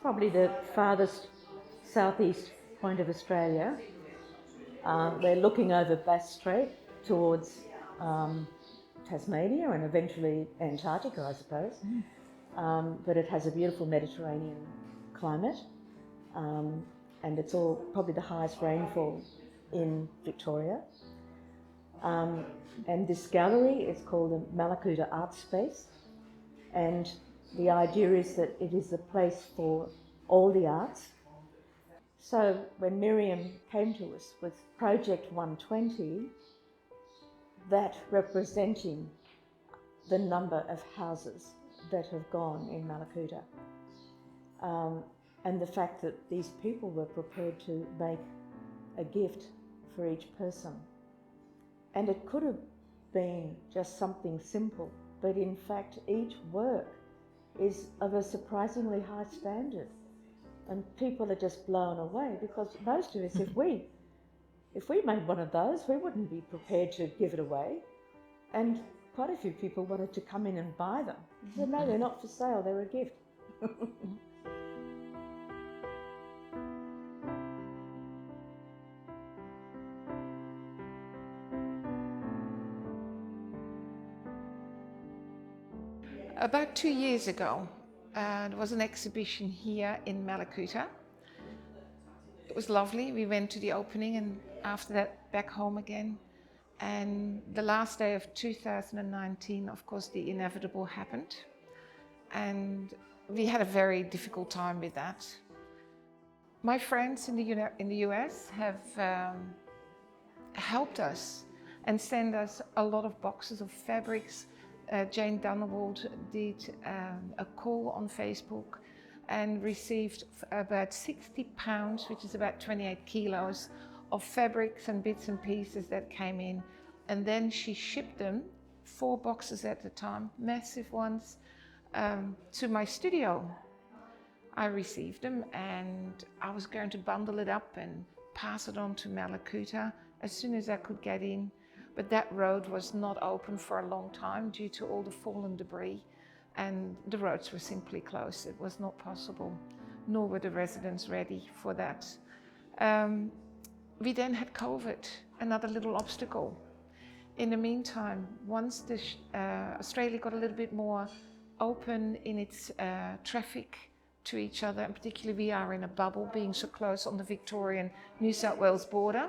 probably the farthest southeast point of Australia. We're looking over Bass Strait towards Tasmania and eventually Antarctica, I suppose. But it has a beautiful Mediterranean climate, and it's all probably the highest rainfall in Victoria. And this gallery is called the Mallacoota Arts Space, and the idea is that it is a place for all the arts. So when Mirjam came to us with Project 120, that representing the number of houses that have gone in Mallacoota, and the fact that these people were prepared to make a gift for each person. And it could have been just something simple, but in fact each work is of a surprisingly high standard. And people are just blown away, because most of us, if we made one of those, we wouldn't be prepared to give it away. And quite a few people wanted to come in and buy them. I said, no, they're not for sale, they're a gift. About 2 years ago, there was an exhibition here in Mallacoota. It was lovely. We went to the opening and after that back home again. And the last day of 2019, of course, the inevitable happened. And we had a very difficult time with that. My friends in the US have helped us and sent us a lot of boxes of fabrics. Jane Dunnewold did a call on Facebook and received about 60 pounds, which is about 28 kilos, of fabrics and bits and pieces that came in. And then she shipped them, 4 boxes at a time, massive ones, to my studio. I received them and I was going to bundle it up and pass it on to Mallacoota as soon as I could get in. But that road was not open for a long time due to all the fallen debris, and the roads were simply closed. It was not possible, nor were the residents ready for that. We then had COVID, another little obstacle. In the meantime, once Australia got a little bit more open in its traffic to each other, and particularly we are in a bubble being so close on the Victorian New South Wales border,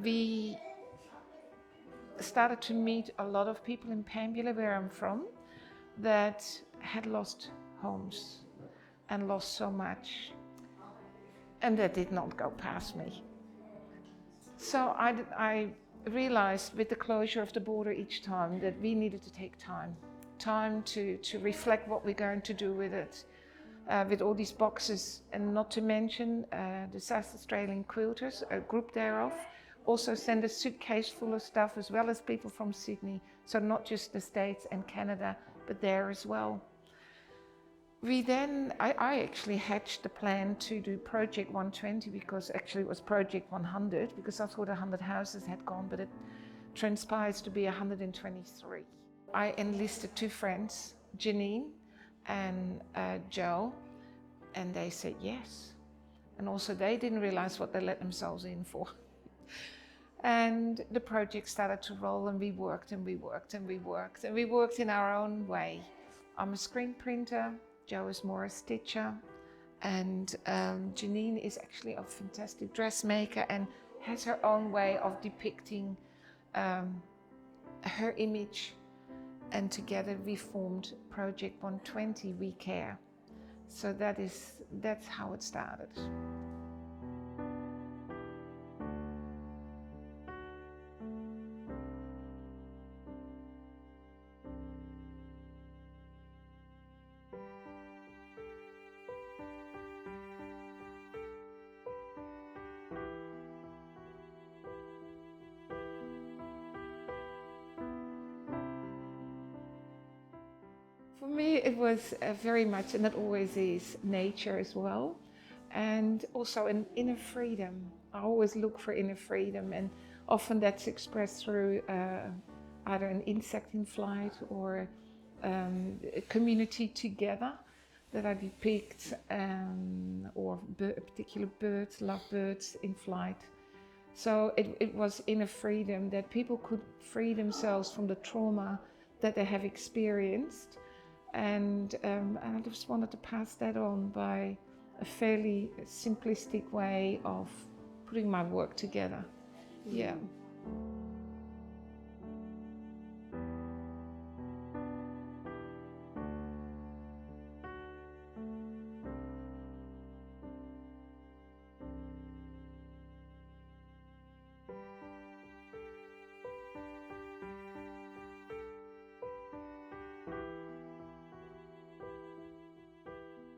we started to meet a lot of people in Pambula, where I'm from, that had lost homes and lost so much, and that did not go past me. So I realized with the closure of the border each time that we needed to take time to reflect what we're going to do with it, with all these boxes, and not to mention the South Australian quilters, a group thereof, also send a suitcase full of stuff, as well as people from Sydney. So not just the States and Canada, but there as well. I actually hatched the plan to do Project 120, because actually it was Project 100, because I thought 100 houses had gone, but it transpires to be 123. I enlisted 2 friends, Janine and Joe, and they said yes. And also they didn't realize what they let themselves in for. And the project started to roll, and we worked and we worked and we worked and we worked in our own way. I'm a screen printer, Joe is more a stitcher, and Janine is actually a fantastic dressmaker and has her own way of depicting her image. And together we formed Project 120, We Care. So that's how it started. For me, it was very much, and it always is, nature as well, and also an inner freedom. I always look for inner freedom, and often that's expressed through either an insect in flight or a community together. that I depict, or particular birds, lovebirds in flight. So it was inner freedom, that people could free themselves from the trauma that they have experienced. And I just wanted to pass that on by a fairly simplistic way of putting my work together. Yeah.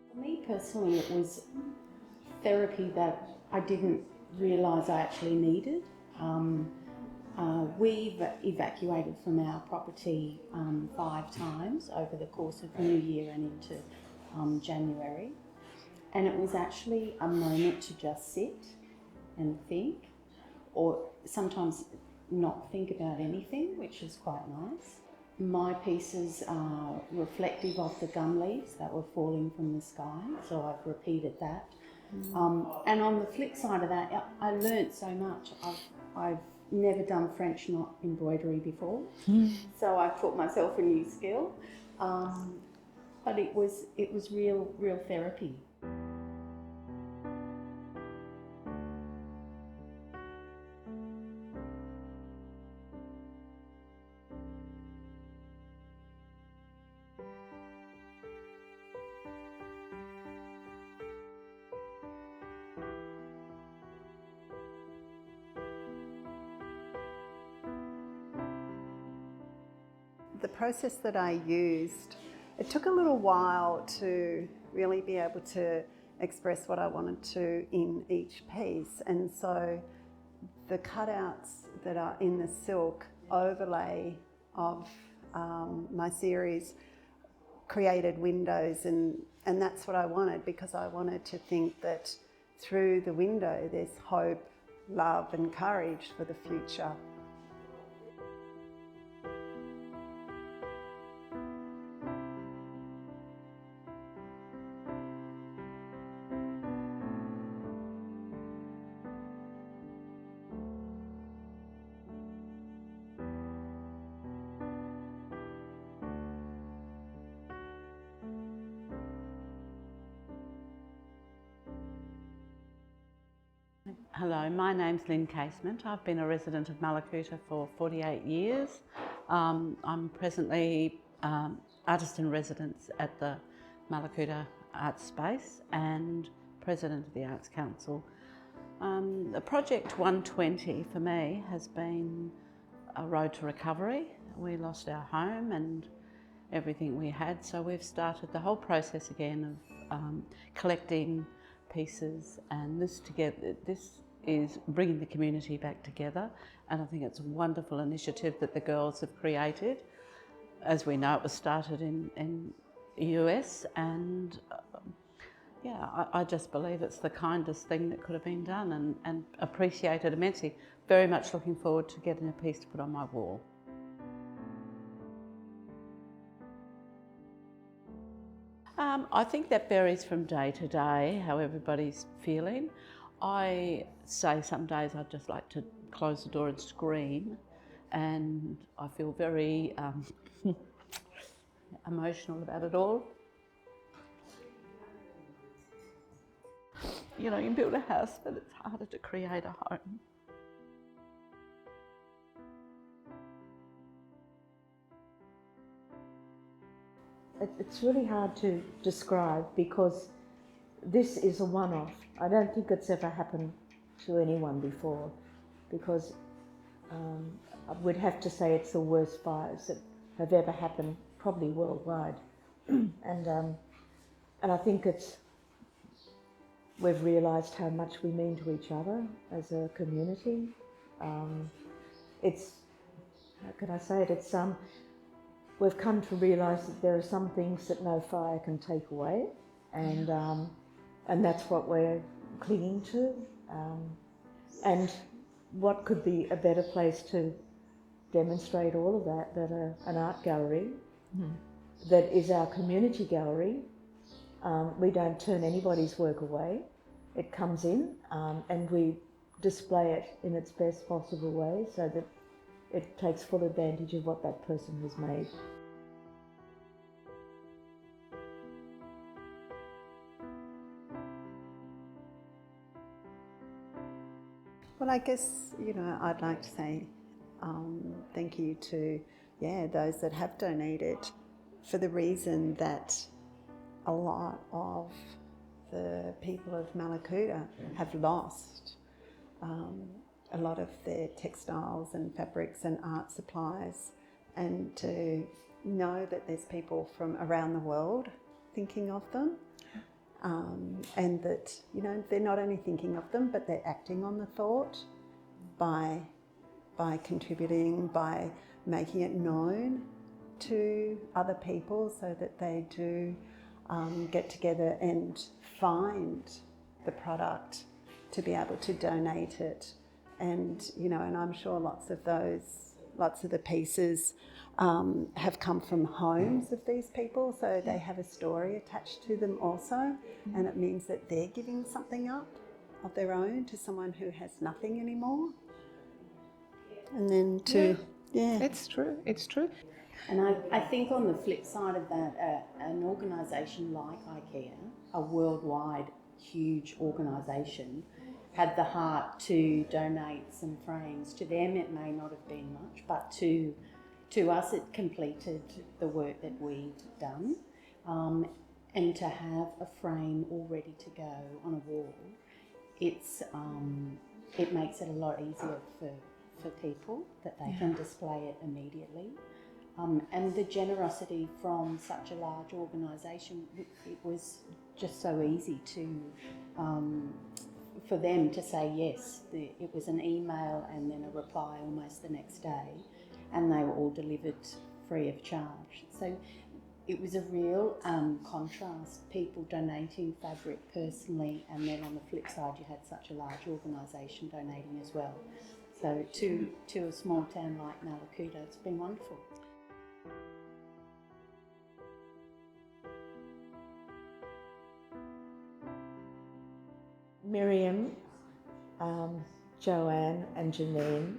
For me personally, it was therapy that I didn't realise I actually needed. We've evacuated from our property 5 times over the course of New Year and into January. And it was actually a moment to just sit and think, or sometimes not think about anything, which is quite nice. My pieces are reflective of the gum leaves that were falling from the sky, so I've repeated that. And on the flip side of that, I learnt so much. I've never done French knot embroidery before, so I taught myself a new skill. But it was real therapy. The process that I used, it took a little while to really be able to express what I wanted to in each piece, and so the cutouts that are in the silk overlay of my series created windows, and that's what I wanted, because I wanted to think that through the window there's hope, love and courage for the future. Hello, my name's Lynn Casement. I've been a resident of Mallacoota for 48 years. I'm presently artist in residence at the Mallacoota Arts Space and president of the Arts Council. The project 120 for me has been a road to recovery. We lost our home and everything we had, so we've started the whole process again of collecting pieces, and this is bringing the community back together, and I think it's a wonderful initiative that the girls have created. As we know, it was started in the US, and I just believe it's the kindest thing that could have been done, and appreciated immensely. Very much looking forward to getting a piece to put on my wall. I think that varies from day to day, how everybody's feeling. I say some days I'd just like to close the door and scream, and I feel very emotional about it all. You know, you build a house, but it's harder to create a home. It's really hard to describe, because this is a one-off. I don't think it's ever happened to anyone before, because I would have to say it's the worst fires that have ever happened, probably worldwide. And I think we've realised how much we mean to each other as a community. How can I say it? We've come to realise that there are some things that no fire can take away, and that's what we're clinging to. And what could be a better place to demonstrate all of that than an art gallery that is our community gallery, We don't turn anybody's work away. It comes in and we display it in its best possible way so that it takes full advantage of what that person has made. Well, I guess, I'd like to say thank you to, those that have donated, for the reason that a lot of the people of Mallacoota have lost a lot of their textiles and fabrics and art supplies, and to know that there's people from around the world thinking of them, and that they're not only thinking of them, but they're acting on the thought by contributing, by making it known to other people, so that they do get together and find the product to be able to donate it. And and I'm sure lots of the pieces have come from homes of these people, so they have a story attached to them also, and it means that they're giving something up of their own to someone who has nothing anymore. And then It's true. And I think on the flip side of that, an organisation like IKEA, a worldwide huge organisation, had the heart to donate some frames. To them it may not have been much, but to us it completed the work that we'd done. And to have a frame all ready to go on a wall, it makes it a lot easier for people, that they can display it immediately. And the generosity from such a large organisation, it was just so easy for them to say yes. It was an email and then a reply almost the next day, and they were all delivered free of charge. So it was a real contrast, people donating fabric personally, and then on the flip side you had such a large organisation donating as well. So to a small town like Mallacoota, it's been wonderful. Mirjam, Joanne and Janine,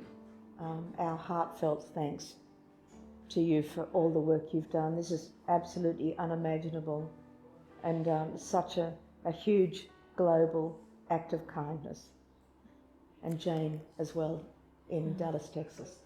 our heartfelt thanks to you for all the work you've done. This is absolutely unimaginable, and such a huge global act of kindness. And Jane as well in Dallas, Texas.